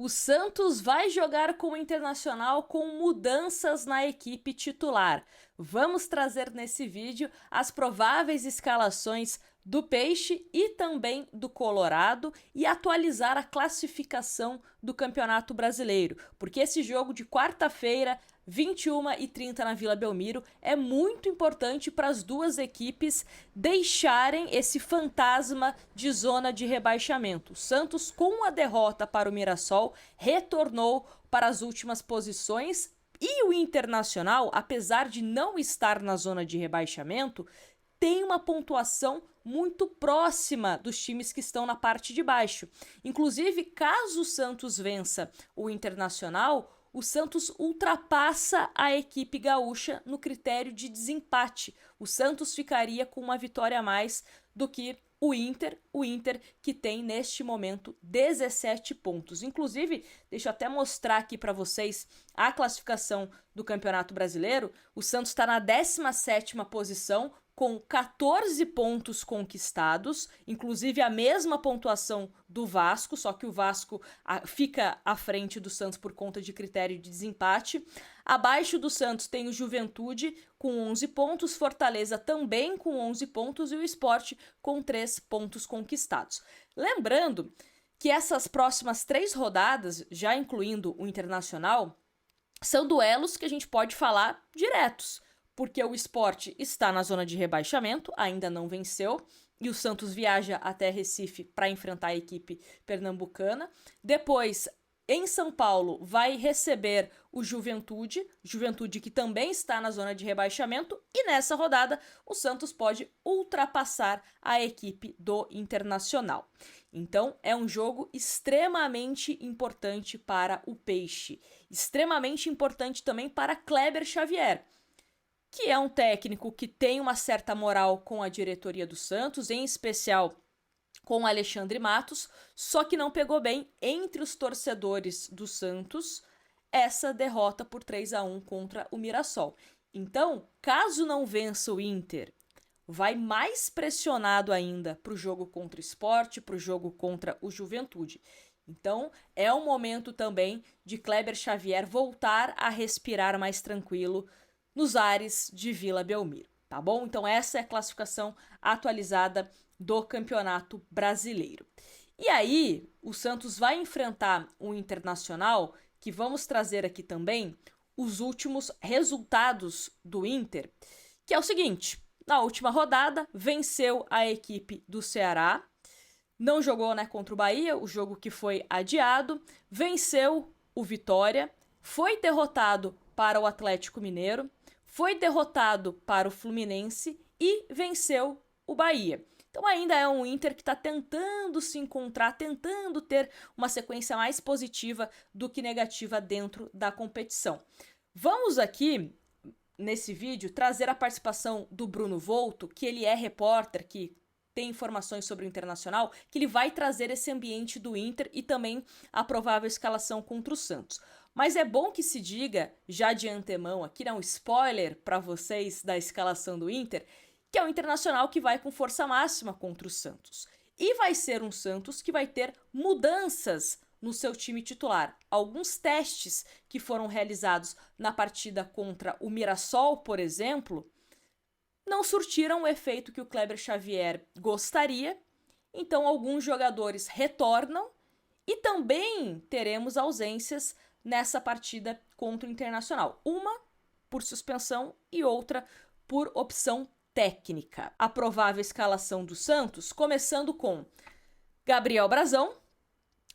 O Santos vai jogar com o Internacional com mudanças na equipe titular. Vamos trazer nesse vídeo as prováveis escalações do Peixe e também do Colorado e atualizar a classificação do Campeonato Brasileiro, porque esse jogo de quarta-feira, 21h30 na Vila Belmiro, é muito importante para as duas equipes deixarem esse fantasma de zona de rebaixamento. O Santos, com a derrota para o Mirassol, retornou para as últimas posições e o Internacional, apesar de não estar na zona de rebaixamento, tem uma pontuação muito próxima dos times que estão na parte de baixo. Inclusive, caso o Santos vença o Internacional, o Santos ultrapassa a equipe gaúcha no critério de desempate. O Santos ficaria com uma vitória a mais do que o Inter que tem neste momento 17 pontos. Inclusive, deixa eu até mostrar aqui para vocês a classificação do Campeonato Brasileiro. O Santos está na 17ª posição, com 14 pontos conquistados, inclusive a mesma pontuação do Vasco, só que o Vasco fica à frente do Santos por conta de critério de desempate. Abaixo do Santos tem o Juventude com 11 pontos, Fortaleza também com 11 pontos e o Sport com 3 pontos conquistados. Lembrando que essas próximas 3 rodadas, já incluindo o Internacional, são duelos que a gente pode falar diretos, porque o Sport está na zona de rebaixamento, ainda não venceu, e o Santos viaja até Recife para enfrentar a equipe pernambucana. Depois, em São Paulo, vai receber o Juventude que também está na zona de rebaixamento, e nessa rodada o Santos pode ultrapassar a equipe do Internacional. Então é um jogo extremamente importante para o Peixe, extremamente importante também para Kleber Xavier, que é um técnico que tem uma certa moral com a diretoria do Santos, em especial com Alexandre Matos, só que não pegou bem entre os torcedores do Santos essa derrota por 3-1 contra o Mirassol. Então, caso não vença o Inter, vai mais pressionado ainda para o jogo contra o Sport, para o jogo contra o Juventude. Então, é um momento também de Kleber Xavier voltar a respirar mais tranquilo nos ares de Vila Belmiro, tá bom? Então essa é a classificação atualizada do Campeonato Brasileiro. E aí, o Santos vai enfrentar o Internacional, que vamos trazer aqui também os últimos resultados do Inter, que é o seguinte: na última rodada, venceu a equipe do Ceará, não jogou, contra o Bahia, o jogo que foi adiado, venceu o Vitória, foi derrotado para o Atlético Mineiro, foi derrotado para o Fluminense e venceu o Bahia. Então ainda é um Inter que está tentando se encontrar, tentando ter uma sequência mais positiva do que negativa dentro da competição. Vamos aqui, nesse vídeo, trazer a participação do Bruno Volto, que ele é repórter, que tem informações sobre o Internacional, que ele vai trazer esse ambiente do Inter e também a provável escalação contra o Santos. Mas é bom que se diga, já de antemão aqui, um spoiler para vocês da escalação do Inter, que é o Internacional que vai com força máxima contra o Santos. E vai ser um Santos que vai ter mudanças no seu time titular. Alguns testes que foram realizados na partida contra o Mirassol, por exemplo, não surtiram o efeito que o Kleber Xavier gostaria, então alguns jogadores retornam e também teremos ausências nessa partida contra o Internacional. Uma por suspensão e outra por opção técnica. A provável escalação do Santos, começando com Gabriel Brazão,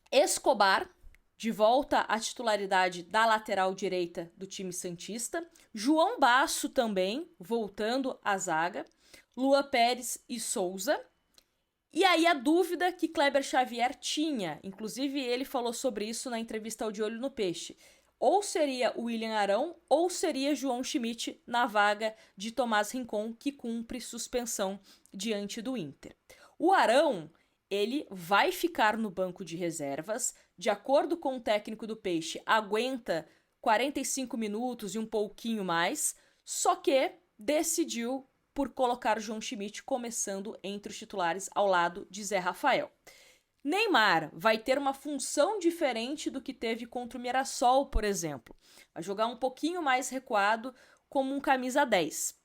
Escobar, de volta à titularidade da lateral direita do time santista, João Basso também, voltando à zaga, Lua Pérez e Souza. E aí a dúvida que Kleber Xavier tinha, inclusive ele falou sobre isso na entrevista ao De Olho no Peixe, ou seria o William Arão ou seria João Schmidt na vaga de Tomás Rincon, que cumpre suspensão diante do Inter. O Arão, ele vai ficar no banco de reservas, de acordo com o técnico do Peixe, aguenta 45 minutos e um pouquinho mais, só que decidiu por colocar o João Schmidt começando entre os titulares ao lado de Zé Rafael. Neymar vai ter uma função diferente do que teve contra o Mirassol, por exemplo. Vai jogar um pouquinho mais recuado como um camisa 10.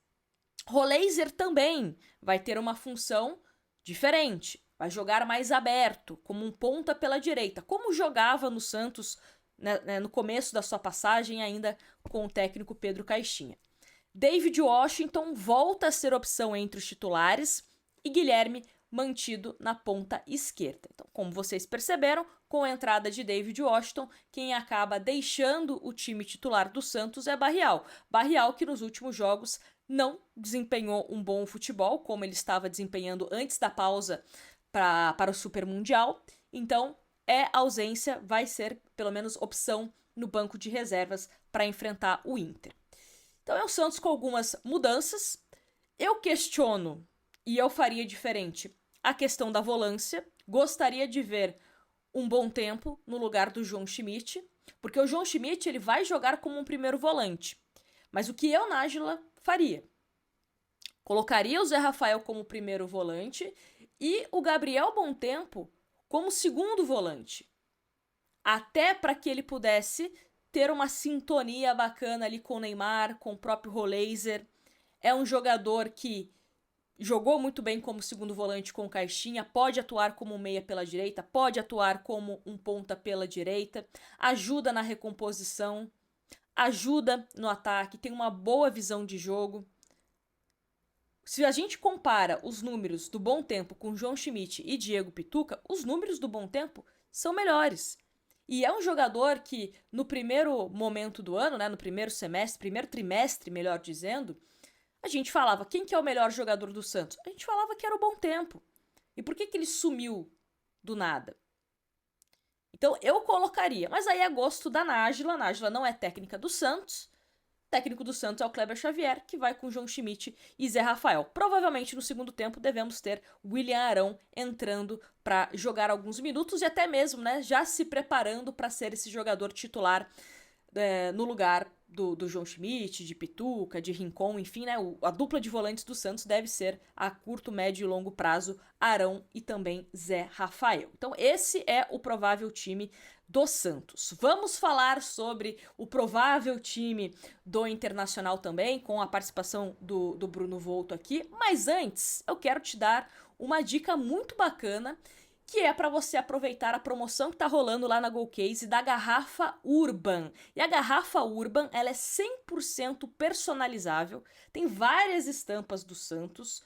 Roleiser também vai ter uma função diferente. Vai jogar mais aberto, como um ponta pela direita, como jogava no Santos, né, no começo da sua passagem ainda com o técnico Pedro Caixinha. David Washington volta a ser opção entre os titulares e Guilherme mantido na ponta esquerda. Então, como vocês perceberam, com a entrada de David Washington, quem acaba deixando o time titular do Santos é Barrial. Barrial que nos últimos jogos não desempenhou um bom futebol, como ele estava desempenhando antes da pausa para o Super Mundial. Então, ausência, vai ser pelo menos opção no banco de reservas para enfrentar o Inter. Então é o Santos com algumas mudanças. Eu questiono, e eu faria diferente, a questão da volância. Gostaria de ver um Bom Tempo no lugar do João Schmidt, porque o João Schmidt ele vai jogar como um primeiro volante. Mas o que eu, Nájila, faria? Colocaria o Zé Rafael como primeiro volante e o Gabriel Bom Tempo como segundo volante. Até para que ele pudesse ter uma sintonia bacana ali com o Neymar, com o próprio Roleiser. É um jogador que jogou muito bem como segundo volante com o Caixinha, pode atuar como um meia pela direita, pode atuar como um ponta pela direita, ajuda na recomposição, ajuda no ataque, tem uma boa visão de jogo. Se a gente compara os números do Bom Tempo com João Schmidt e Diego Pituca, os números do Bom Tempo são melhores. E é um jogador que, no primeiro momento do ano, né, no primeiro semestre, primeiro trimestre, melhor dizendo, a gente falava, quem que é o melhor jogador do Santos? A gente falava que era o Bom Tempo. E por que ele sumiu do nada? Então, eu colocaria. Mas aí é gosto da Nájila. A Nájila não é técnica do Santos. O técnico do Santos é o Kleber Xavier, que vai com João Schmidt e Zé Rafael. Provavelmente, no segundo tempo, devemos ter William Arão entrando para jogar alguns minutos e até mesmo, né, já se preparando para ser esse jogador titular no lugar do João Schmidt, de Pituca, de Rincon, enfim, né, a dupla de volantes do Santos deve ser a curto, médio e longo prazo Arão e também Zé Rafael. Então esse é o provável time do Santos. Vamos falar sobre o provável time do Internacional também, com a participação do Bruno Volto aqui, mas antes eu quero te dar uma dica muito bacana, que é para você aproveitar a promoção que está rolando lá na GoCase da Garrafa Urban. E a Garrafa Urban, ela é 100% personalizável, tem várias estampas do Santos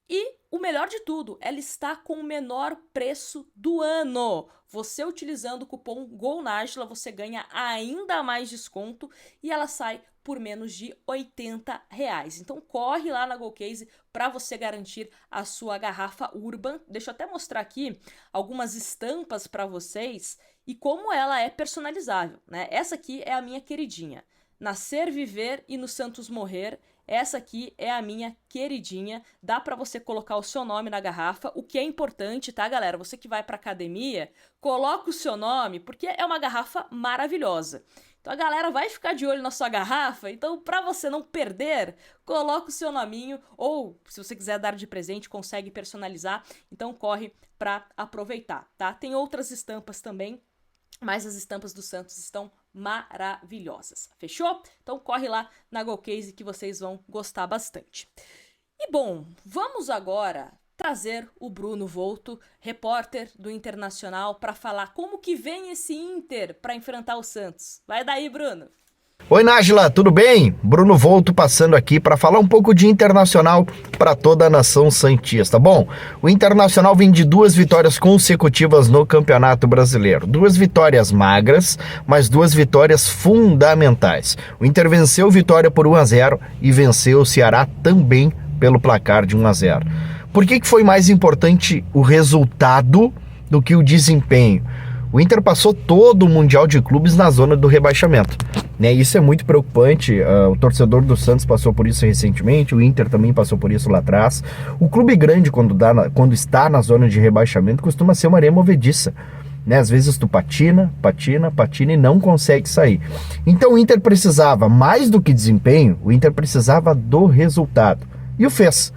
e o melhor de tudo, ela está com o menor preço do ano. Você utilizando o cupom GOLNÁJILA, você ganha ainda mais desconto e ela sai por menos de R$80. Então corre lá na GoCase para você garantir a sua Garrafa Urban. Deixa eu até mostrar aqui algumas estampas para vocês e como ela é personalizável, né? Essa aqui é a minha queridinha. Nascer, viver e no Santos morrer. Essa aqui é a minha queridinha. Dá para você colocar o seu nome na garrafa, o que é importante, tá, galera? Você que vai para academia, coloca o seu nome, porque é uma garrafa maravilhosa. Então a galera vai ficar de olho na sua garrafa, então para você não perder, coloca o seu nominho, ou se você quiser dar de presente, consegue personalizar, então corre para aproveitar, tá? Tem outras estampas também, mas as estampas do Santos estão maravilhosas, fechou? Então corre lá na GoCase que vocês vão gostar bastante. E bom, vamos agora trazer o Bruno Volto, repórter do Internacional, para falar como que vem esse Inter para enfrentar o Santos. Vai daí, Bruno! Oi, Nájila, tudo bem? Bruno Volto passando aqui para falar um pouco de Internacional para toda a nação santista. Bom, o Internacional vem de 2 vitórias consecutivas no Campeonato Brasileiro. 2 vitórias magras, mas 2 vitórias fundamentais. O Inter venceu Vitória por 1-0 e venceu o Ceará também pelo placar de 1-0. Por que foi mais importante o resultado do que o desempenho? O Inter passou todo o Mundial de Clubes na zona do rebaixamento, né? Isso é muito preocupante. O torcedor do Santos passou por isso recentemente, o Inter também passou por isso lá atrás. O clube grande, quando está na zona de rebaixamento, costuma ser uma areia movediça, né? Às vezes tu patina e não consegue sair. Então o Inter precisava, mais do que desempenho, o Inter precisava do resultado. E o fez.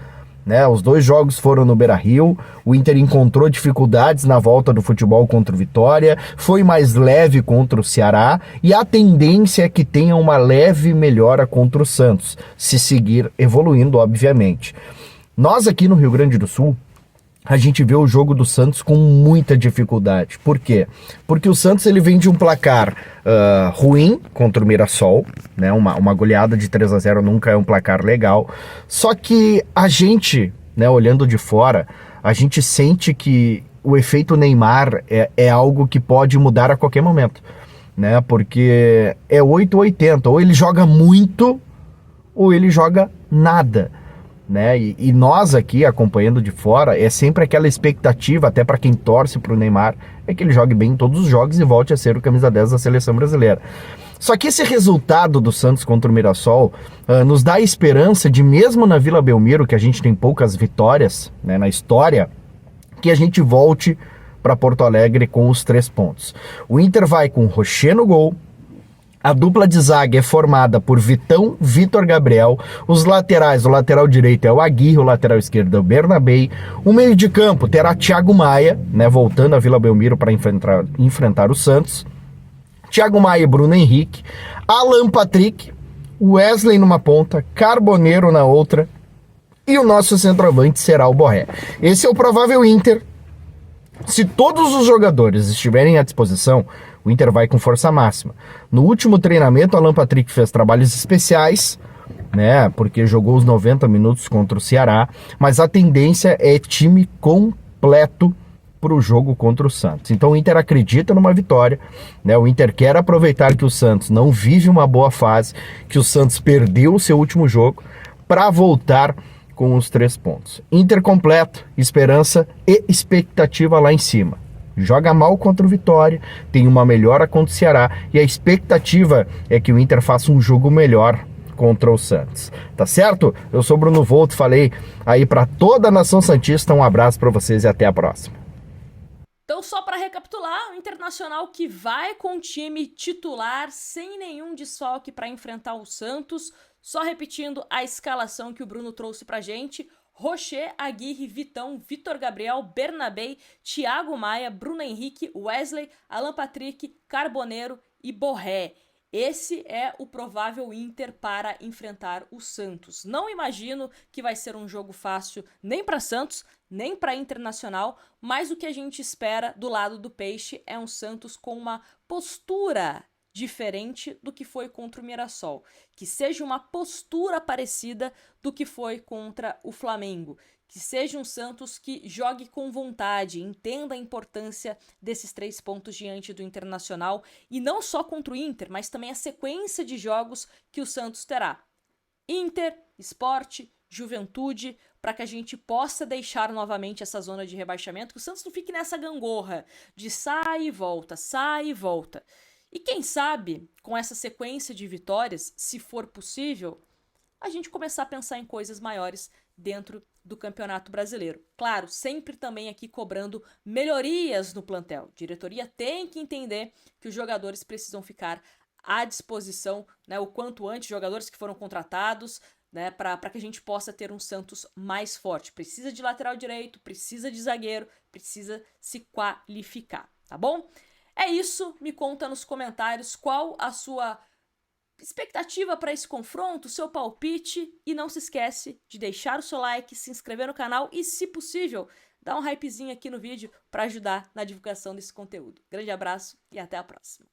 né? Os dois jogos foram no Beira-Rio, o Inter encontrou dificuldades na volta do futebol contra o Vitória, foi mais leve contra o Ceará e a tendência é que tenha uma leve melhora contra o Santos, se seguir evoluindo, obviamente. Nós aqui no Rio Grande do Sul, a gente vê o jogo do Santos com muita dificuldade. Por quê? Porque o Santos ele vem de um placar ruim contra o Mirassol, né? Uma goleada de 3-0 nunca é um placar legal. Só que a gente, né, olhando de fora, a gente sente que o efeito Neymar é algo que pode mudar a qualquer momento, né? Porque é 8 ou 80, ou ele joga muito ou ele joga nada, né? E nós aqui, acompanhando de fora, é sempre aquela expectativa, até para quem torce para o Neymar, é que ele jogue bem em todos os jogos e volte a ser o camisa 10 da seleção brasileira. Só que esse resultado do Santos contra o Mirassol nos dá a esperança de, mesmo na Vila Belmiro, que a gente tem poucas vitórias, né, na história, que a gente volte para Porto Alegre com os 3 pontos. O Inter vai com Rocher no gol. A dupla de zaga é formada por Vitão, Vitor Gabriel. Os laterais, o lateral direito é o Aguirre, o lateral esquerdo é o Bernabei. O meio de campo terá Thiago Maia, né, voltando a Vila Belmiro para enfrentar o Santos. Thiago Maia e Bruno Henrique. Alan Patrick, Wesley numa ponta, Carboneiro na outra. E o nosso centroavante será o Borré. Esse é o provável Inter. Se todos os jogadores estiverem à disposição, o Inter vai com força máxima. No último treinamento, Alan Patrick fez trabalhos especiais, né, porque jogou os 90 minutos contra o Ceará, mas a tendência é time completo para o jogo contra o Santos. Então o Inter acredita numa vitória, né? O Inter quer aproveitar que o Santos não vive uma boa fase, que o Santos perdeu o seu último jogo, para voltar com os 3 pontos. Inter completo, esperança e expectativa lá em cima. Joga mal contra o Vitória, tem uma melhora contra o Ceará e a expectativa é que o Inter faça um jogo melhor contra o Santos. Tá certo? Eu sou Bruno Volto, falei aí para toda a nação santista, um abraço para vocês e até a próxima. Então, só para recapitular, o Internacional que vai com o time titular, sem nenhum desfalque para enfrentar o Santos. Só repetindo a escalação que o Bruno trouxe pra gente: Rocher, Aguirre, Vitão, Vitor Gabriel, Bernabei, Thiago Maia, Bruno Henrique, Wesley, Alan Patrick, Carboneiro e Borré. Esse é o provável Inter para enfrentar o Santos. Não imagino que vai ser um jogo fácil nem para Santos, nem para Internacional, mas o que a gente espera do lado do Peixe é um Santos com uma postura diferente do que foi contra o Mirassol, que seja uma postura parecida do que foi contra o Flamengo, que seja um Santos que jogue com vontade, entenda a importância desses 3 pontos diante do Internacional, e não só contra o Inter, mas também a sequência de jogos que o Santos terá. Inter, Sport, Juventude, para que a gente possa deixar novamente essa zona de rebaixamento, que o Santos não fique nessa gangorra de sai e volta, sai e volta. E quem sabe, com essa sequência de vitórias, se for possível, a gente começar a pensar em coisas maiores dentro do Campeonato Brasileiro. Claro, sempre também aqui cobrando melhorias no plantel. A diretoria tem que entender que os jogadores precisam ficar à disposição, né, o quanto antes, jogadores que foram contratados, né, para que a gente possa ter um Santos mais forte. Precisa de lateral direito, precisa de zagueiro, precisa se qualificar, tá bom? É isso, me conta nos comentários qual a sua expectativa para esse confronto, seu palpite, e não se esquece de deixar o seu like, se inscrever no canal e, se possível, dar um hypezinho aqui no vídeo para ajudar na divulgação desse conteúdo. Grande abraço e até a próxima.